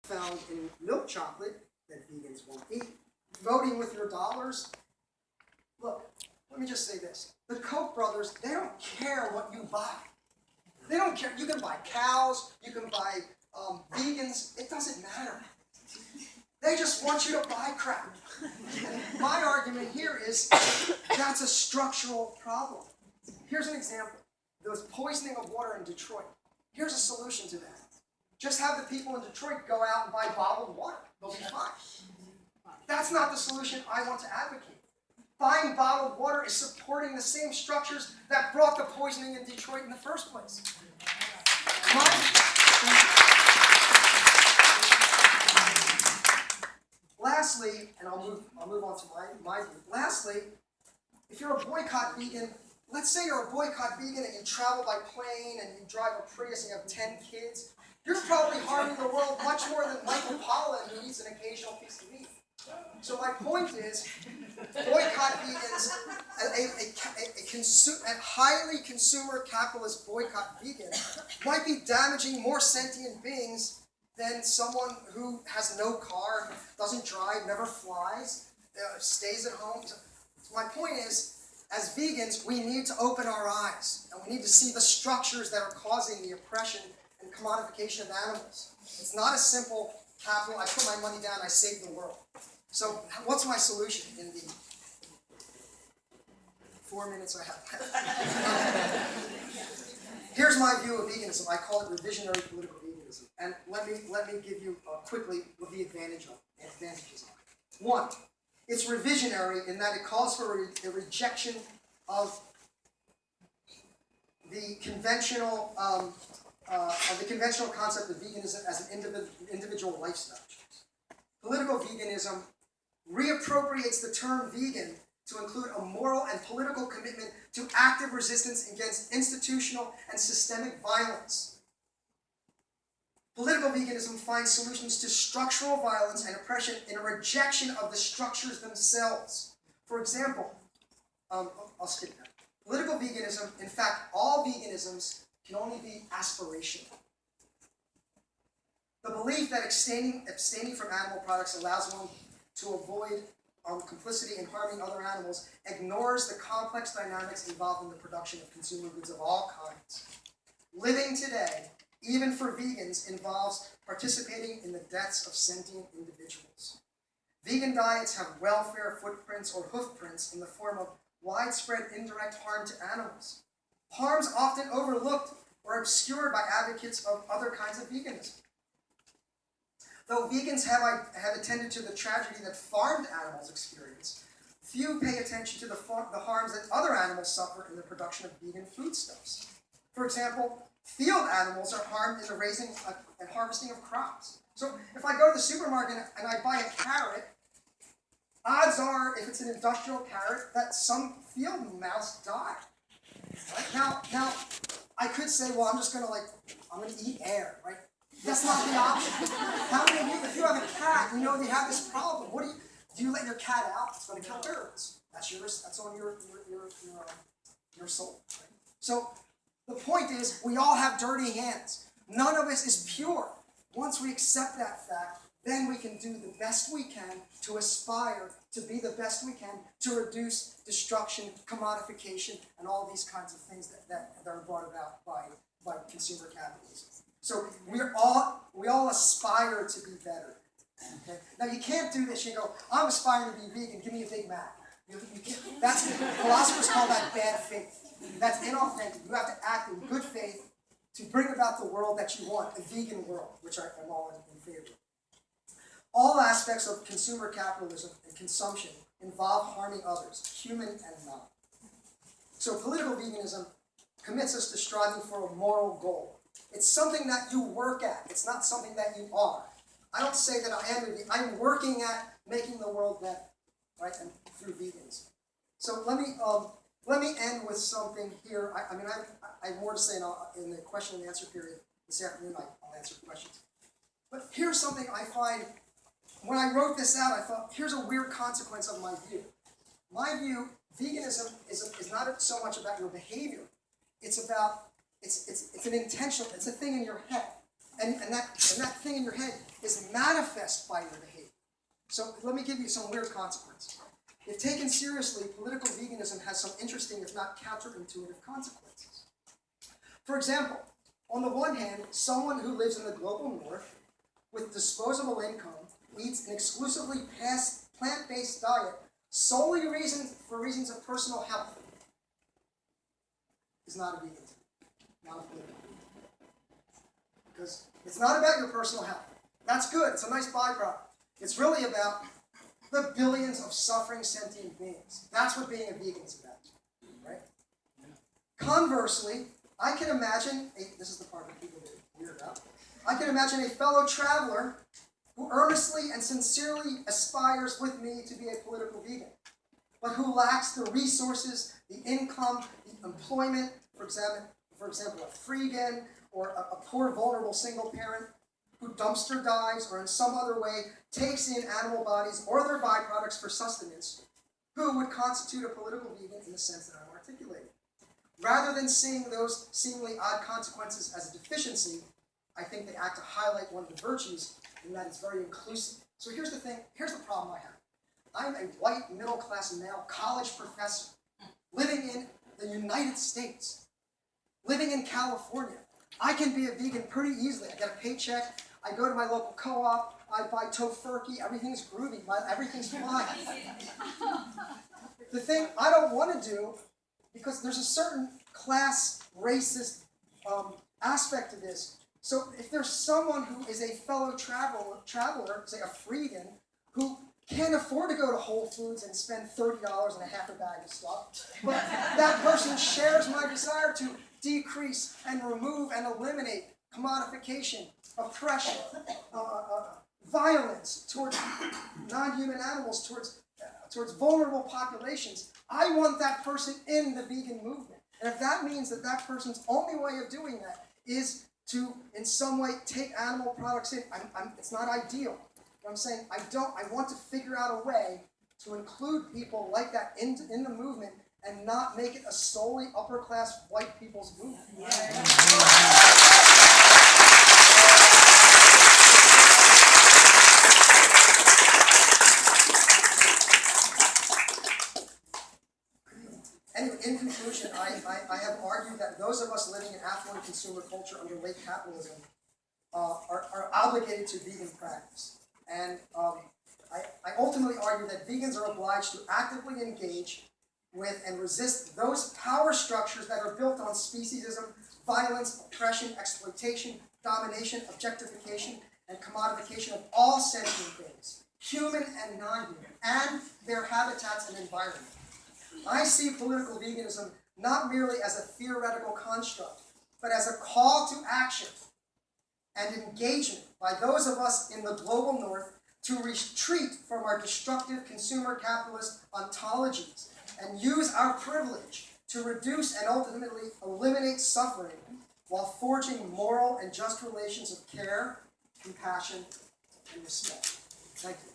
found in milk chocolate that vegans won't eat. Voting with your dollars. Look, let me just say this. The Koch brothers, they don't care what you buy. They don't care. You can buy cows, you can buy vegans, it doesn't matter. They just want you to buy crap. My argument here is that's a structural problem. Here's an example. There was poisoning of water in Detroit. Here's a solution to that. Just have the people in Detroit go out and buy bottled water. They'll be fine. That's not the solution I want to advocate. Buying bottled water is supporting the same structures that brought the poisoning in Detroit in the first place. Lastly, and I'll move on to my view. Lastly, if you're a boycott vegan, let's say you're a boycott vegan and you travel by plane and you drive a Prius and you have 10 kids, you're probably harming the world much more than Michael Pollan, who eats an occasional piece of meat. So my point is, boycott vegans, a highly consumer capitalist boycott vegan might be damaging more sentient beings than someone who has no car, doesn't drive, never flies, stays at home. So my point is, as vegans, we need to open our eyes, and we need to see the structures that are causing the oppression and commodification of animals. It's not a simple capital, I put my money down, I save the world. So what's my solution in the 4 minutes I have? Here's my view of veganism. I call it revisionary political veganism. And let me give you quickly what the advantages are. One, it's revisionary in that it calls for a rejection of the conventional concept of veganism as an individual lifestyle choice. Political veganism reappropriates the term vegan to include a moral and political commitment to active resistance against institutional and systemic violence. Political veganism finds solutions to structural violence and oppression in a rejection of the structures themselves. For example, I'll skip that. Political veganism, in fact, all veganisms can only be aspirational. The belief that abstaining from animal products allows one to avoid complicity in harming other animals ignores the complex dynamics involved in the production of consumer goods of all kinds. Living today, even for vegans, involves participating in the deaths of sentient individuals. Vegan diets have welfare footprints or hoofprints in the form of widespread indirect harm to animals. Harms often overlooked or obscured by advocates of other kinds of veganism. Though vegans have attended to the tragedy that farmed animals experience, few pay attention to the harms that other animals suffer in the production of vegan foodstuffs. For example, field animals are harmed in the raising and harvesting of crops. So if I go to the supermarket and I buy a carrot, odds are, if it's an industrial carrot, that some field mouse died. Right? Now, I could say, well, I'm going to eat air, right? That's not the option. How many of you, if you have a cat, you know you have this problem. Do you let your cat out? It's going to kill birds. That's on your soul. Right? So the point is, we all have dirty hands. None of us is pure. Once we accept that fact, then we can do the best we can to aspire to be the best we can to reduce destruction, commodification, and all these kinds of things that are brought about by consumer capitalism. So we all aspire to be better. Okay? Now you can't do this. You go, I'm aspiring to be vegan. Give me a Big Mac. You can't. Philosophers call that bad faith. That's inauthentic. You have to act in good faith to bring about the world that you want, a vegan world, which I'm all in favor of. All aspects of consumer capitalism and consumption involve harming others, human and not. So political veganism commits us to striving for a moral goal. It's something that you work at. It's not something that you are. I don't say that I am. I'm working at making the world better, right? And through veganism. So let me end with something here. I have more to say in the question and answer period this afternoon. I'll answer questions. But here's something I find. When I wrote this out, I thought, here's a weird consequence of my view. My view, veganism is not so much about your behavior. It's an intentional, it's a thing in your head. and that thing in your head is manifest by your behavior. So let me give you some weird consequences. If taken seriously, political veganism has some interesting, if not counterintuitive, consequences. For example, on the one hand, someone who lives in the global north with disposable income eats an exclusively plant-based diet solely for reasons of personal health is not a vegan, not a political vegan. Because it's not about your personal health. That's good. It's a nice byproduct. It's really about the billions of suffering sentient beings. That's what being a vegan is about, right? Conversely, I can imagine, this is the part that people get weird about, I can imagine a fellow traveler who earnestly and sincerely aspires with me to be a political vegan, but who lacks the resources, the income, the employment, for example, a freegan or a poor, vulnerable single parent who dumpster dives or in some other way takes in animal bodies or their byproducts for sustenance, who would constitute a political vegan in the sense that I'm articulating. Rather than seeing those seemingly odd consequences as a deficiency, I think they act to highlight one of the virtues, and that it's very inclusive. So here's the thing, here's the problem I have. I'm a white, middle-class male college professor living in the United States, living in California. I can be a vegan pretty easily. I get a paycheck, I go to my local co-op, I buy tofurkey, everything's groovy, everything's fine. The thing I don't want to do, because there's a certain class racist aspect to this. So if there's someone who is a fellow traveler, say a freegan, who can't afford to go to Whole Foods and spend $30 and a half a bag of stuff, but that person shares my desire to decrease and remove and eliminate commodification, oppression, violence towards non-human animals, towards vulnerable populations. I want that person in the vegan movement. And if that means that that person's only way of doing that is to, in some way, take animal products in, it's not ideal. But I'm saying I want to figure out a way to include people like that in the movement and not make it a solely upper-class white people's movement. Anyway, in conclusion, I have argued that those of us living in affluent consumer culture under late capitalism are obligated to vegan practice. And I ultimately argue that vegans are obliged to actively engage with and resist those power structures that are built on speciesism, violence, oppression, exploitation, domination, objectification, and commodification of all sentient beings, human and non-human, and their habitats and environment. I see political veganism not merely as a theoretical construct, but as a call to action and engagement by those of us in the global north to retreat from our destructive consumer capitalist ontologies and use our privilege to reduce and ultimately eliminate suffering while forging moral and just relations of care, compassion, and respect. Thank you.